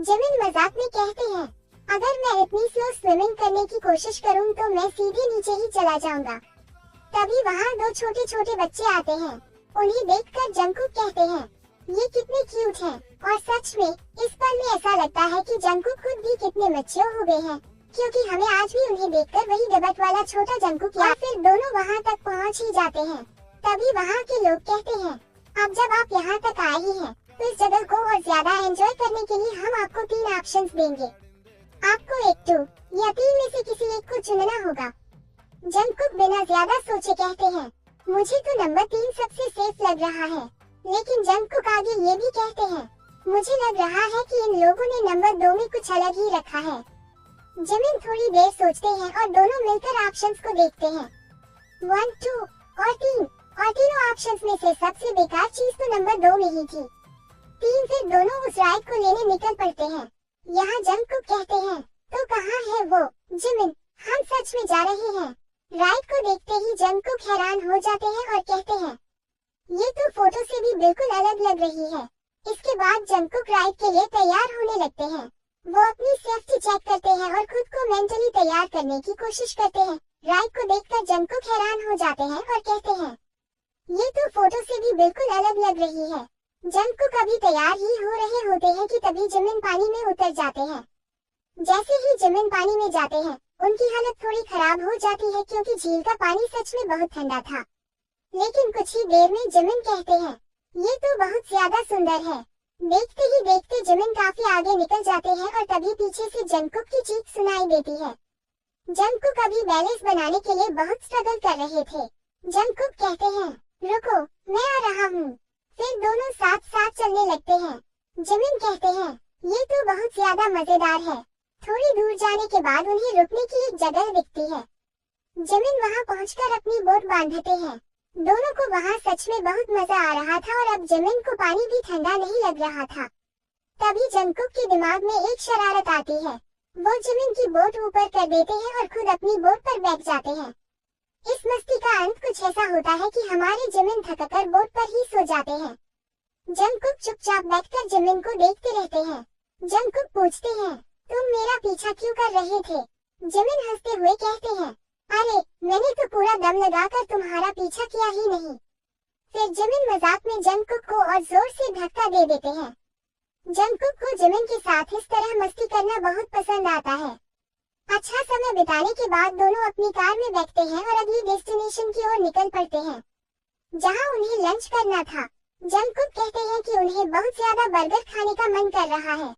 Jimin मजाक में कहते हैं, अगर मैं इतनी स्लो स्विमिंग करने की कोशिश करूं तो मैं सीधे नीचे ही चला जाऊंगा। तभी वहां दो छोटे छोटे बच्चे आते हैं। उन्हें देखकर जंगकुक कहते हैं, ये कितने क्यूट हैं। और सच में इस पल में ऐसा लगता है कि जंगकुक खुद भी कितने मैच्योर हो गए हैं, क्योंकि हमें आज भी उन्हें देखकर वही डबट वाला छोटा जंगकुक या फिर दोनों वहां तक पहुंच ही जाते हैं। तभी वहां के लोग कहते हैं, अब जब आप यहाँ तक आए ही हैं, तो इस जगह को और ज्यादा एंजॉय करने के लिए हम आपको 3 ऑप्शंस देंगे। आपको 1, 2 या 3 में से किसी एक को चुनना होगा। जंगकुक बिना ज्यादा सोचे कहते हैं, मुझे तो नंबर 3 सबसे सेफ लग रहा है। लेकिन जंगकुक आगे ये भी कहते हैं, मुझे लग रहा है कि इन लोगों ने नंबर 2 में कुछ अलग ही रखा है। जिमिन थोड़ी देर सोचते हैं और दोनों मिलकर ऑप्शंस को देखते हैं। 1, 2 और 3 और तीनों ऑप्शंस में से सबसे बेकार चीज तो नंबर 2 में ही थी। 3 से दोनों उस राइड को लेने निकल पड़ते हैं। यहाँ जंगकुक कहते हैं, तो कहाँ है वो? जिमिन, हम सच में जा रहे हैं। राइड को देखते ही जंगकुक हैरान हो जाते हैं और कहते हैं, ये तो फोटो से भी बिल्कुल अलग लग रही है। इसके बाद जंगकुक राइड के लिए तैयार होने लगते हैं। वो अपनी सेफ्टी चेक करते हैं और खुद को मेंटली तैयार करने की कोशिश करते हैं। राइड को देखकर जंगकुक हैरान हो जाते हैं और कहते हैं, ये तो फोटो से भी बिल्कुल अलग लग रही है। जंगकुक अभी तैयार ही हो रहे होते हैं कि तभी जिमिन पानी में उतर जाते हैं। जैसे ही जिमिन पानी में जाते हैं, उनकी हालत थोड़ी खराब हो जाती है, क्योंकि झील का पानी सच में बहुत ठंडा था। लेकिन कुछ ही देर में जिमिन कहते हैं, ये तो बहुत ज्यादा सुंदर है। देखते ही देखते जिमिन काफी आगे निकल जाते हैं और तभी पीछे से जंगकुक की चीख सुनाई देती है। जंगकुक अभी बैलेंस बनाने के लिए बहुत स्ट्रगल कर रहे थे। जंगकुक कहते हैं, रुको, मैं आ रहा हूँ। फिर दोनों साथ साथ चलने लगते हैं। जिमिन कहते हैं, ये तो बहुत ज्यादा मजेदार है। थोड़ी दूर जाने के बाद उन्हें रुकने की एक जगह दिखती है। जिमिन वहाँ पहुंचकर अपनी बोट बांधते हैं। दोनों को वहाँ सच में बहुत मजा आ रहा था और अब जिमिन को पानी भी ठंडा नहीं लग रहा था। तभी जंगकुक के दिमाग में एक शरारत आती है। वो जिमिन की बोट ऊपर कर देते हैं और खुद अपनी बोट पर बैठ जाते हैं। इस मस्ती का अंत कुछ ऐसा होता है कि हमारे जिमिन थककर बोट पर ही सो जाते हैं। जंगकुक चुपचाप बैठकर जिमिन को देखते रहते हैं। जंगकुक पूछते हैं, तुम मेरा पीछा क्यों कर रहे थे? जिमिन हंसते हुए कहते हैं, अरे मैंने तो पूरा दम लगाकर तुम्हारा पीछा किया ही नहीं। फिर जिमिन मजाक में जंगकुक को और जोर से धक्का दे देते हैं। जंगकुक को जिमिन के साथ इस तरह मस्ती करना बहुत पसंद आता है। अच्छा समय बिताने के बाद दोनों अपनी कार में बैठते हैं और अगली डेस्टिनेशन की ओर निकल पड़ते हैं, जहां उन्हें लंच करना था। जंगकुक कहते हैं कि उन्हें बहुत ज्यादा बर्गर खाने का मन कर रहा है।